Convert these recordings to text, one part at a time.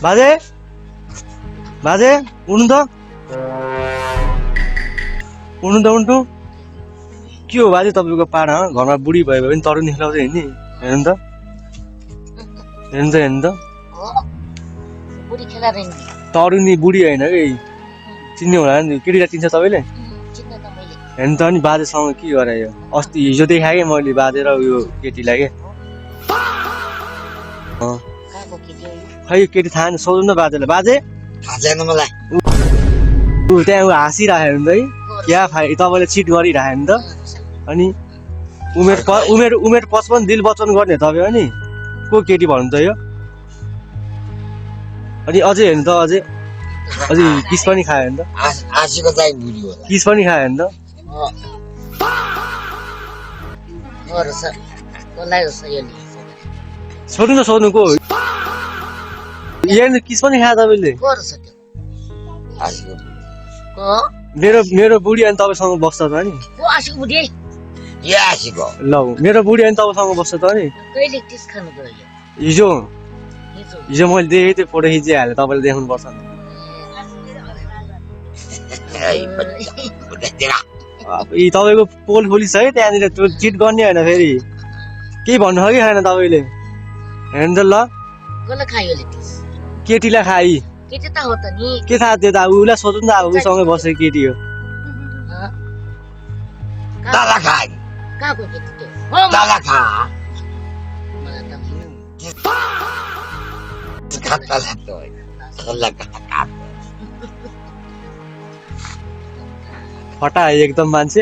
बाजे बाजे उठ्नु त उठ्नु के हो बाजे तपाईँको पाडा घरमा बुढी भयो भने तरुनी खेलाउँदै हिँड्ने हेर्नु त बुढी खेला रहेन तरुनी बुढी होइन कि चिन्ने होला नि केटीलाई चिन्छ तपाईँले चिन्न त मैले हेर्नु त अनि बाजेसँग के गरायो अस्ति हिजो देखाएँ मैले बाजे र उयो केटीलाई के कहाँको केटी हो यो? खै केटी थाहा नि सोध्नु न बाजेलाई बाजे थाहा छैन मलाई ऊ त्यहाँ ऊ हाँसिरहेको नि त है क्या फाइ तपाईँले चिट गरिरहेको नि त अनि उमेर 55 दिल वचन गर्ने तपाईँ अनि को केटी भन्नु त यो अनि अझै हेर्नु त अझै किस पनि खायो नि त आशीको चाहिँ बुढी होला किस पनि खायो नि त और सर कसलाई हो सर यो सोध्नु को यहाँ किस पनि खायो तपाईँले को रहेछ त्यो आशीको बुढी को मेरो बुढी अनि तपाईँसँग बस्छ त नि को आशीको बुढी के आशीको ल मेरो बुढी अनि तपाईँसँग बस्छ त नि कहिले टिस खानु गयो यो हिजो हिजो मैले देखेँ त्यो फोटो खिचिहालेँ तपाईँले देखाउनु पर्छ नि यी तपाईँको पोल खोलिस है त्यहाँनिर त्यो चिट गर्ने होइन फेरि केही भन्नु हो कि छैन तपाईँले हेर्नु त ल कसले खायो ले टिस केटीलाई खाइ केटी त हो त नि के थाहा त्यो त अब उसलाई सोध्नु त अब उसँगै बसेको केटी हो दाला खा कहाँको केटी त्यो दाला खा मलाई त होइन दाला त होइन दाला खा फटा एकदम मान्छे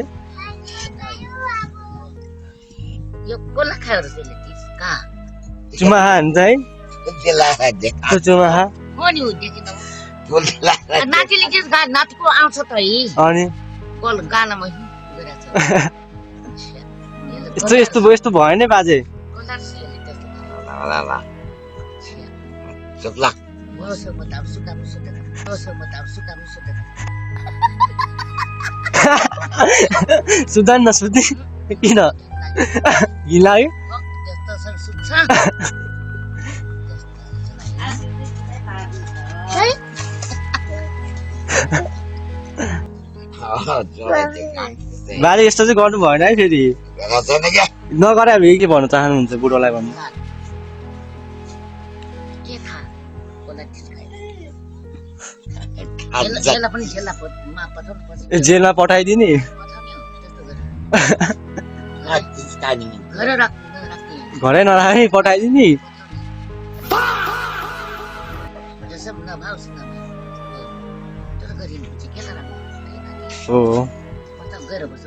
यो कसलाई खायो र त्यसले टिस कहाँ चुमा खा हुन्छ है त्यसलाई त्यो चुमा खा हो नि देखेन नातिले के नातिको आउँछ त है अनि कल गानामा यस्तो भयो नि बाजे चुप्ला सुधान न सुत्ने किन घिन लाग्यो बाजे यस्तो चाहिँ गर्नु भएन है फेरि नगरे अब के भन्न चाहनुहुन्छ बुढोलाई भन्नु जेलमा पठाइदिने घरै नराखे पठाइदिने हो गएर बस्छ